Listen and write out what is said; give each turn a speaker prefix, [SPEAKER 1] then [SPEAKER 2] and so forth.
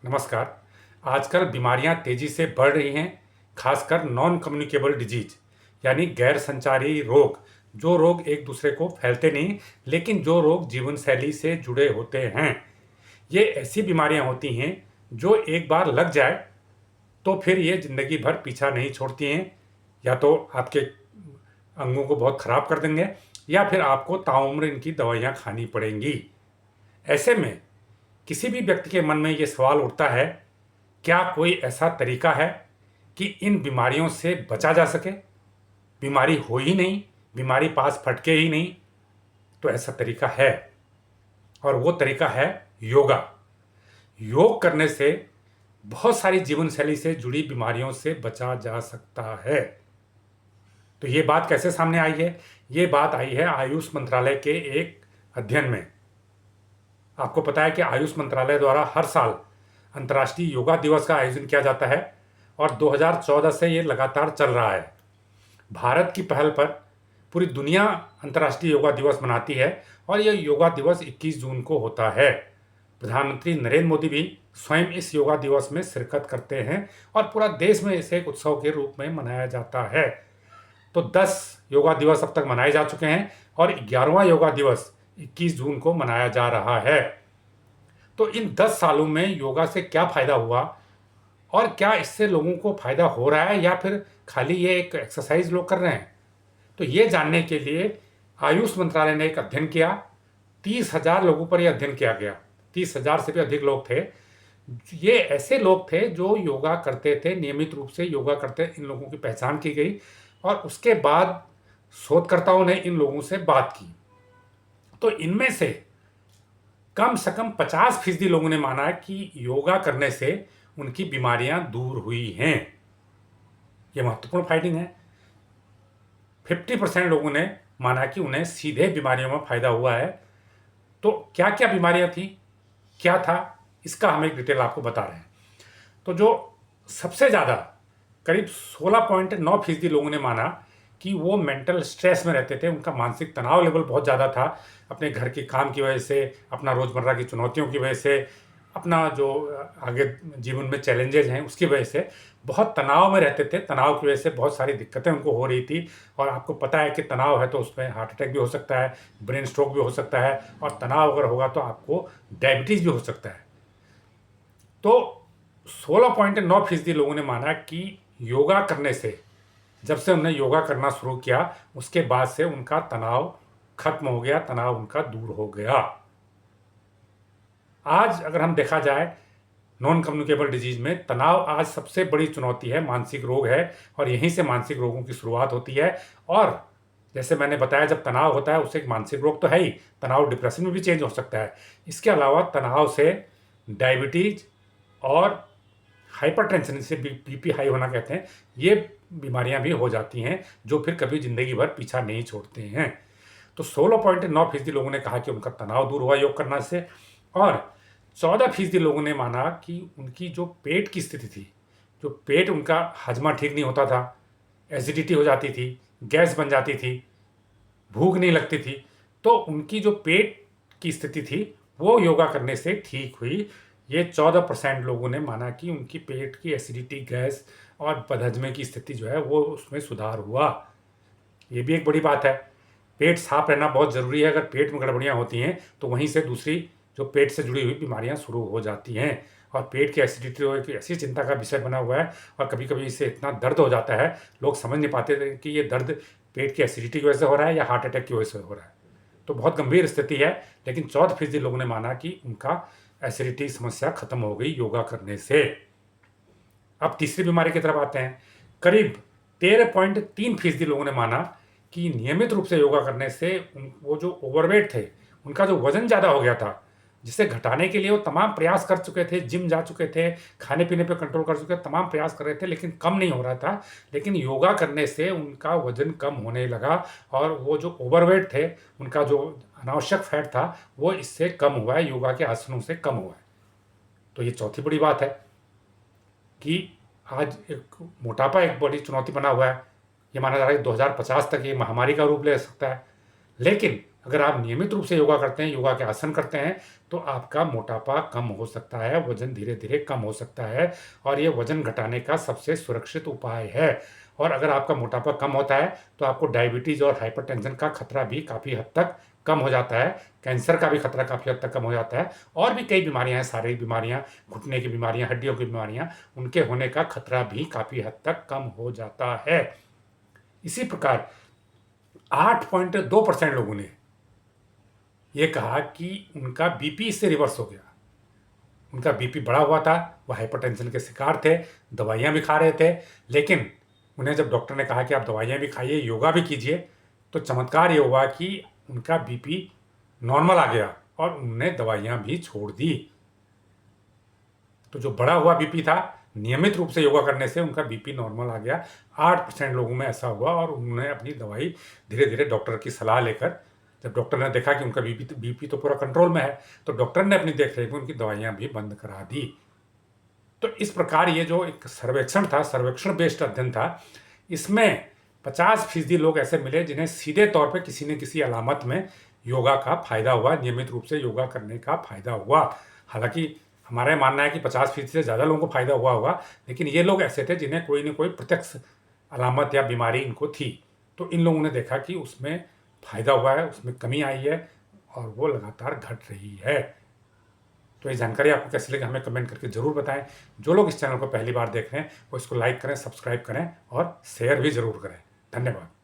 [SPEAKER 1] नमस्कार। आजकल बीमारियां तेजी से बढ़ रही हैं, खासकर नॉन कम्युनिकेबल डिजीज यानी गैर संचारी रोग। जो रोग एक दूसरे को फैलते नहीं, लेकिन जो रोग जीवन शैली से जुड़े होते हैं। ये ऐसी बीमारियां होती हैं जो एक बार लग जाए तो फिर ये जिंदगी भर पीछा नहीं छोड़ती हैं। या तो आपके अंगों को बहुत खराब कर देंगे, या फिर आपको ताउम्र इनकी दवाइयां खानी पड़ेंगी। ऐसे में किसी भी व्यक्ति के मन में ये सवाल उठता है, क्या कोई ऐसा तरीका है कि इन बीमारियों से बचा जा सके? बीमारी हो ही नहीं, बीमारी पास फटके ही नहीं। तो ऐसा तरीका है, और वो तरीका है योगा। योग करने से बहुत सारी जीवन शैली से जुड़ी बीमारियों से बचा जा सकता है। तो ये बात कैसे सामने आई है? ये बात आई है आयुष मंत्रालय के एक अध्ययन में। आपको पता है कि आयुष मंत्रालय द्वारा हर साल अंतर्राष्ट्रीय योगा दिवस का आयोजन किया जाता है, और 2014 से ये लगातार चल रहा है। भारत की पहल पर पूरी दुनिया अंतर्राष्ट्रीय योगा दिवस मनाती है, और यह योगा दिवस 21 जून को होता है। प्रधानमंत्री नरेंद्र मोदी भी स्वयं इस योगा दिवस में शिरकत करते हैं, और पूरा देश में इसे एक उत्सव के रूप में मनाया जाता है। तो 10 योगा दिवस अब तक मनाए जा चुके हैं, और 11वां योगा दिवस 21 जून को मनाया जा रहा है। तो इन 10 सालों में योगा से क्या फ़ायदा हुआ, और क्या इससे लोगों को फ़ायदा हो रहा है, या फिर खाली ये एक एक्सरसाइज लोग कर रहे हैं? तो ये जानने के लिए आयुष मंत्रालय ने एक अध्ययन किया। 30,000 लोगों पर यह अध्ययन किया गया। 30,000 से भी अधिक लोग थे। ये ऐसे लोग थे जो योगा करते थे, नियमित रूप से योगा करते। इन लोगों की पहचान की गई, और उसके बाद शोधकर्ताओं ने इन लोगों से बात की। तो इनमें से कम 50% लोगों ने माना कि योगा करने से उनकी बीमारियां दूर हुई हैं। यह महत्वपूर्ण फाइंडिंग है। 50% लोगों ने माना कि उन्हें सीधे बीमारियों में फायदा हुआ है। तो क्या क्या बीमारियां थी, क्या था, इसका हम एक डिटेल आपको बता रहे हैं। तो जो सबसे ज़्यादा करीब 16.9% लोगों ने माना कि वो मेंटल स्ट्रेस में रहते थे। उनका मानसिक तनाव लेवल बहुत ज़्यादा था, अपने घर के काम की वजह से, अपना रोज़मर्रा की चुनौतियों की वजह से, अपना जो आगे जीवन में चैलेंजेस हैं उसकी वजह से बहुत तनाव में रहते थे। तनाव की वजह से बहुत सारी दिक्कतें उनको हो रही थी। और आपको पता है कि तनाव है तो उसमें हार्ट अटैक भी हो सकता है, ब्रेन स्ट्रोक भी हो सकता है, और तनाव अगर होगा तो आपको डायबिटीज़ भी हो सकता है। तो 16.9% लोगों ने माना कि योगा करने से, जब से उन्होंने योगा करना शुरू किया उसके बाद से उनका तनाव खत्म हो गया, तनाव उनका दूर हो गया। आज अगर हम देखा जाए, नॉन कम्युनिकेबल डिजीज में तनाव आज सबसे बड़ी चुनौती है, मानसिक रोग है, और यहीं से मानसिक रोगों की शुरुआत होती है। और जैसे मैंने बताया, जब तनाव होता है उससे एक मानसिक रोग तो है ही, तनाव डिप्रेशन में भी चेंज हो सकता है। इसके अलावा तनाव से डायबिटीज और हाइपरटेंशन, इसे बीपी हाई होना कहते हैं, ये बीमारियां भी हो जाती हैं, जो फिर कभी ज़िंदगी भर पीछा नहीं छोड़ते हैं। तो 16.9% लोगों ने कहा कि उनका तनाव दूर हुआ योग करने से, और 14% लोगों ने माना कि उनकी जो पेट की स्थिति थी, जो पेट उनका हजमा ठीक नहीं होता था, एसिडिटी हो जाती थी, गैस बन जाती थी, भूख नहीं लगती थी, तो उनकी जो पेट की स्थिति थी वो योगा करने से ठीक हुई। ये 14% लोगों ने माना कि उनकी पेट की एसिडिटी, गैस और बदहजमे की स्थिति जो है वो उसमें सुधार हुआ। ये भी एक बड़ी बात है। पेट साफ रहना बहुत ज़रूरी है। अगर पेट में गड़बड़ियाँ होती हैं तो वहीं से दूसरी जो पेट से जुड़ी हुई बीमारियाँ शुरू हो जाती हैं। और पेट की एसिडिटी तो एक ऐसी चिंता का विषय बना हुआ है, और कभी कभी इससे इतना दर्द हो जाता है, लोग समझ नहीं पाते थे कि ये दर्द पेट की एसिडिटी की वजह से हो रहा है या हार्ट अटैक की वजह से हो रहा है। तो बहुत गंभीर स्थिति है। लेकिन 14% लोगों ने माना कि उनका एसिडिटी समस्या खत्म हो गई योगा करने से। अब तीसरी बीमारी की तरफ आते हैं। करीब 13.3% लोगों ने माना कि नियमित रूप से योगा करने से वो जो ओवरवेट थे, उनका जो वजन ज़्यादा हो गया था, जिसे घटाने के लिए वो तमाम प्रयास कर चुके थे, जिम जा चुके थे, खाने पीने पे कंट्रोल कर चुके थे, तमाम प्रयास कर रहे थे, लेकिन कम नहीं हो रहा था। लेकिन योगा करने से उनका वजन कम होने लगा, और वो जो ओवरवेट थे, उनका जो अनावश्यक फैट था, वो इससे कम हुआ है, योगा के आसनों से कम हुआ है। तो ये चौथी बड़ी बात है कि आज एक मोटापा एक बड़ी चुनौती बना हुआ है। ये माना जा रहा है कि 2050 तक ये महामारी का रूप ले सकता है। लेकिन अगर आप नियमित रूप से योगा करते हैं, योगा के आसन करते हैं, तो आपका मोटापा कम हो सकता है, वजन धीरे-धीरे कम हो सकता है और ये वजन घटाने का सबसे सुरक्षित उपाय है। और अगर आपका मोटापा कम होता है, तो आपको डायबिटीज़ और हाइपरटेंशन का खतरा भी काफ़ी हद तक कम हो जाता है, कैंसर का भी खतरा काफ़ी हद तक कम हो जाता है और भी कई बीमारियाँ हैं, शारीरिक बीमारियाँ, घुटने की बीमारियाँ, हड्डियों की बीमारियाँ, उनके होने का खतरा भी काफ़ी हद तक कम हो जाता है। इसी प्रकार 8.2% लोगों ने ये कहा कि उनका बीपी इससे रिवर्स हो गया। उनका बीपी बढ़ा हुआ था, वो हाइपरटेंशन के शिकार थे, दवाइयाँ भी खा रहे थे, लेकिन उन्हें जब डॉक्टर ने कहा कि आप दवाइयाँ भी खाइए, योगा भी कीजिए, तो चमत्कार ये हुआ कि उनका बीपी नॉर्मल आ गया और उन्होंने दवाइयाँ भी छोड़ दी। तो जो बढ़ा हुआ बीपी था, नियमित रूप से योगा करने से उनका बीपी नॉर्मल आ गया। 8% लोगों में ऐसा हुआ और उन्होंने अपनी दवाई धीरे-धीरे डॉक्टर की सलाह लेकर, जब डॉक्टर ने देखा कि उनका बीपी तो पूरा कंट्रोल में है, तो डॉक्टर ने अपनी देख-रेख में उनकी दवाइयाँ भी बंद करा दी। तो इस प्रकार ये जो एक सर्वेक्षण था, सर्वेक्षण बेस्ड अध्ययन था, इसमें 50% लोग ऐसे मिले जिन्हें सीधे तौर पे किसी न किसी अलामत में योगा का फ़ायदा हुआ, नियमित रूप से योगा करने का फ़ायदा हुआ। हालाँकि हमारा ये मानना है कि 50% से ज़्यादा लोगों को फ़ायदा हुआ होगा, लेकिन ये लोग ऐसे थे जिन्हें कोई न कोई प्रत्यक्ष अलामत या बीमारी इनको थी। तो इन लोगों ने देखा कि उसमें फ़ायदा हुआ है, उसमें कमी आई है और वो लगातार घट रही है। तो ये जानकारी आपको कैसी लगी हमें कमेंट करके ज़रूर बताएं। जो लोग इस चैनल को पहली बार देख रहे हैं वो इसको लाइक करें, सब्सक्राइब करें और शेयर भी ज़रूर करें। धन्यवाद।